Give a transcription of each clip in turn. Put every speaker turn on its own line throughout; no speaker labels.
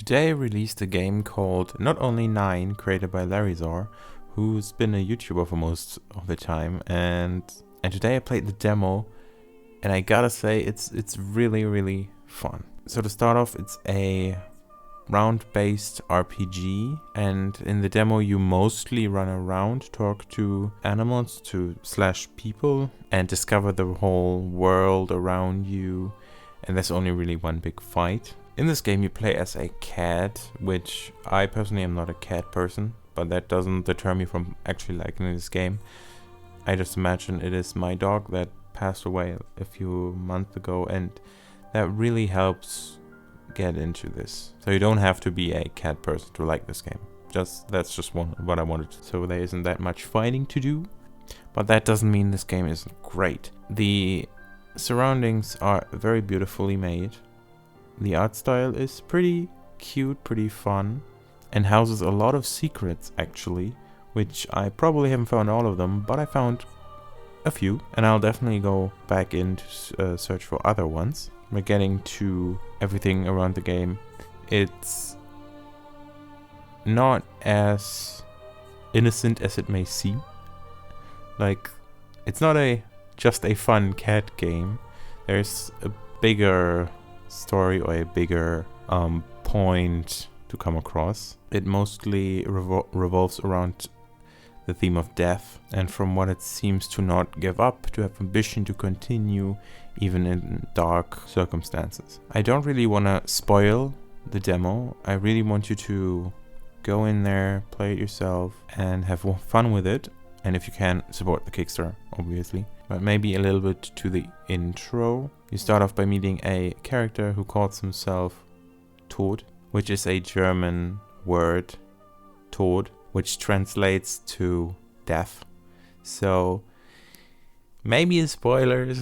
Today released a game called Not Only 9, created by Larizor, who's been a YouTuber for most of the time, and today I played the demo, and I gotta say it's really fun. So to start off, it's a round-based RPG, and in the demo you mostly run around, talk to animals, slash people, and discover the whole world around you, and there's only really one big fight. In this game you play as a cat, which I personally am not a cat person, but that doesn't deter me from actually liking this game. I just imagine it is my dog that passed away a few months ago, and that really helps get into this. So you don't have to be a cat person to like this game. That's just what I wanted. So there isn't that much fighting to do, but that doesn't mean this game isn't great. The surroundings are very beautifully made. The art style is pretty cute, pretty fun, and houses a lot of secrets actually, which I probably haven't found all of them, but I found a few, and I'll definitely go back in to search for other ones. We're getting to everything around the game. It's not as innocent as it may seem. Like, it's not just a fun cat game. There's a bigger story or a bigger point to come across. It mostly revolves around the theme of death, and from what it seems to not give up, to have ambition to continue even in dark circumstances. I don't really want to spoil the demo. I really want you to go in there, play it yourself, and have fun with it. And if you can, support the Kickstarter, obviously. But maybe a little bit to the intro. You start off by meeting a character who calls himself Tod, which is a German word, Tod, which translates to death. So maybe a spoiler,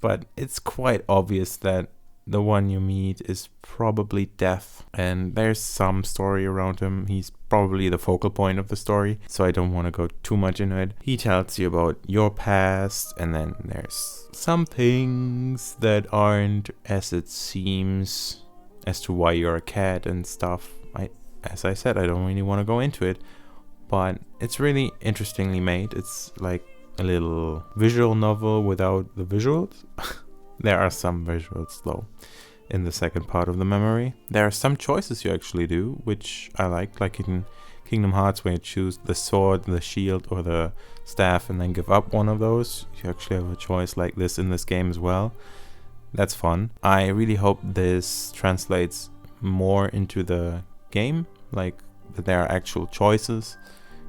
but it's quite obvious that the one you meet is probably death, and there's some story around him. He's probably the focal point of the story, so I don't want to go too much into it. He tells you about your past, and then there's some things that aren't as it seems as to why you're a cat and stuff. As I said, I don't really want to go into it, but it's really interestingly made. It's like a little visual novel without the visuals. There are some visuals though in the second part of the memory. There are some choices you actually do, which I like in Kingdom Hearts, where you choose the sword, the shield, or the staff and then give up one of those. You actually have a choice like this in this game as well. That's fun. I really hope this translates more into the game, like that there are actual choices,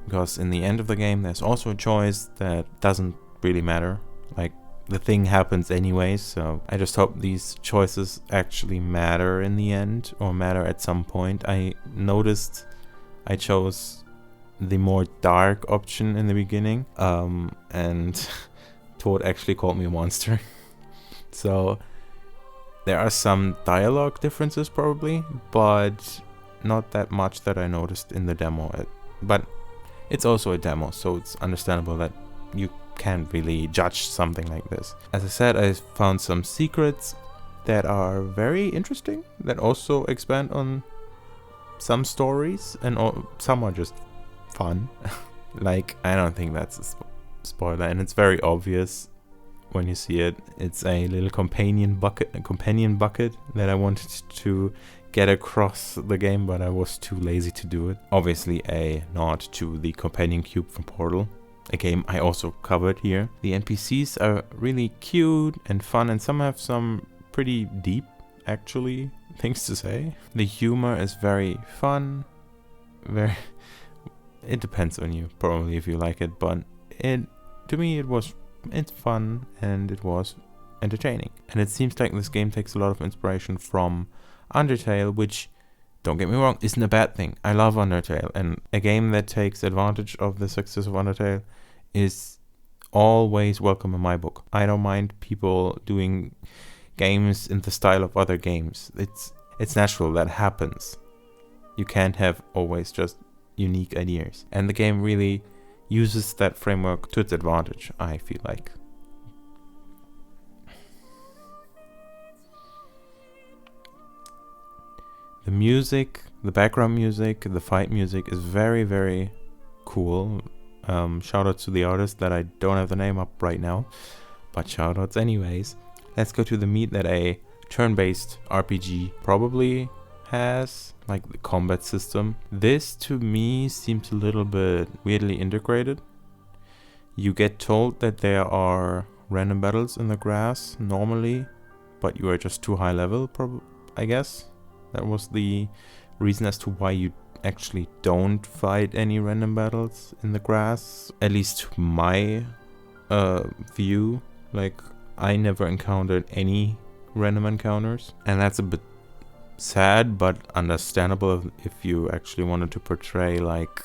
because in the end of the game there's also a choice that doesn't really matter. Like, the thing happens anyways, so I just hope these choices actually matter in the end, or matter at some point. I noticed I chose the more dark option in the beginning, and Toad actually called me a monster. So there are some dialogue differences probably, but not that much that I noticed in the demo. But it's also a demo, so it's understandable that you can't really judge something like this. As I said, I found some secrets that are very interesting, that also expand on some stories, and some are just fun. Like, I don't think that's a spoiler, and it's very obvious when you see it. It's a little companion bucket that I wanted to get across the game, but I was too lazy to do it. Obviously a nod to the companion cube from Portal, a game I also covered here. The NPCs are really cute and fun, and some have some pretty deep, actually, things to say. The humor is very fun. It depends on you, probably, if you like it, but to me it's fun and it was entertaining. And it seems like this game takes a lot of inspiration from Undertale, which, don't get me wrong, isn't a bad thing. I love Undertale, and a game that takes advantage of the success of Undertale is always welcome in my book. I don't mind people doing games in the style of other games. It's natural, that happens. You can't have always just unique ideas, and the game really uses that framework to its advantage, I feel like. The music, the background music, the fight music is very, very cool. Shout out to the artist that I don't have the name up right now, but shout outs anyways. Let's go to the meat that a turn-based RPG probably has, like the combat system. This to me seems a little bit weirdly integrated. You get told that there are random battles in the grass normally, but you are just too high level, I guess. That was the reason as to why you actually don't fight any random battles in the grass, at least to my view. Like, I never encountered any random encounters, and that's a bit sad but understandable if you actually wanted to portray like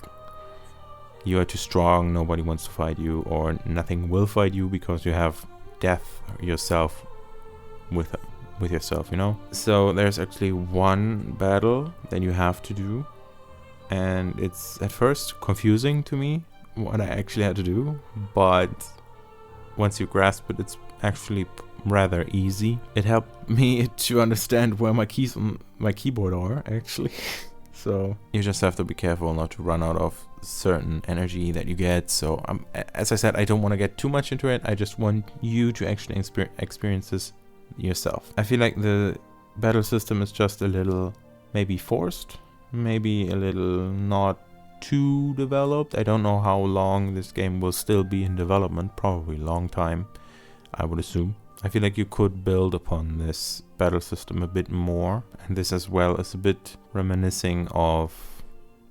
you are too strong, nobody wants to fight you, or nothing will fight you because you have death yourself with yourself, you know. So there's actually one battle that you have to do, and it's at first confusing to me what I actually had to do, but once you grasp it, it's actually rather easy. It helped me to understand where my keys on my keyboard are, actually. So you just have to be careful not to run out of certain energy that you get. So as I said, I don't want to get too much into it. I just want you to actually experience this yourself. I feel like the battle system is just a little maybe forced, maybe a little not too developed. I don't know how long this game will still be in development, probably a long time, I would assume. I feel like you could build upon this battle system a bit more, and this as well is a bit reminiscing of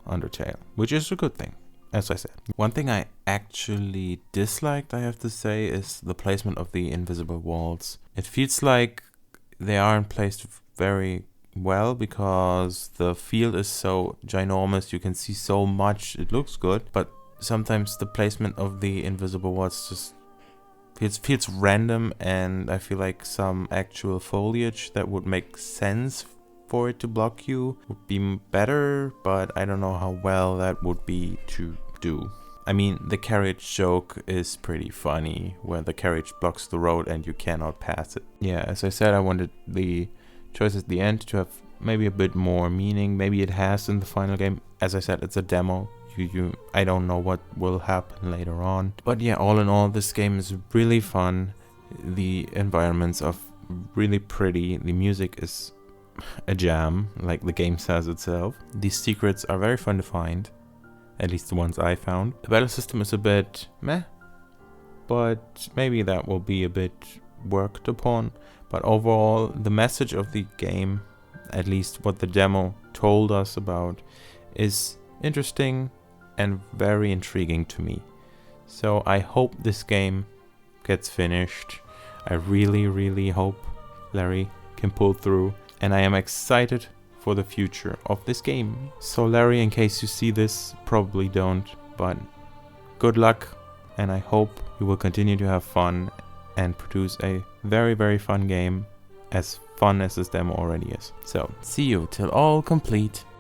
Undertale, which is a good thing, as I said. One thing I actually disliked, I have to say, is the placement of the invisible walls. It feels like they aren't placed very well because the field is so ginormous, you can see so much, it looks good, but sometimes the placement of the invisible walls just feels random, and I feel like some actual foliage that would make sense for it to block you would be better, but I don't know how well that would be to do. I mean, the carriage joke is pretty funny, where the carriage blocks the road and you cannot pass it. Yeah, as I said, I wanted the choice at the end to have maybe a bit more meaning. Maybe it has in the final game. As I said, it's a demo. I don't know what will happen later on. But yeah, all in all, this game is really fun. The environments are really pretty. The music is a jam, like the game says itself. These secrets are very fun to find, at least the ones I found. The battle system is a bit meh, but maybe that will be a bit worked upon. But overall, the message of the game, at least what the demo told us about, is interesting and very intriguing to me. So I hope this game gets finished. I really, really hope Larry can pull through, and I am excited for the future of this game. So Larry, in case you see this, probably don't, but good luck, and I hope you will continue to have fun and produce a very, very fun game, as fun as this demo already is. So see you till all complete.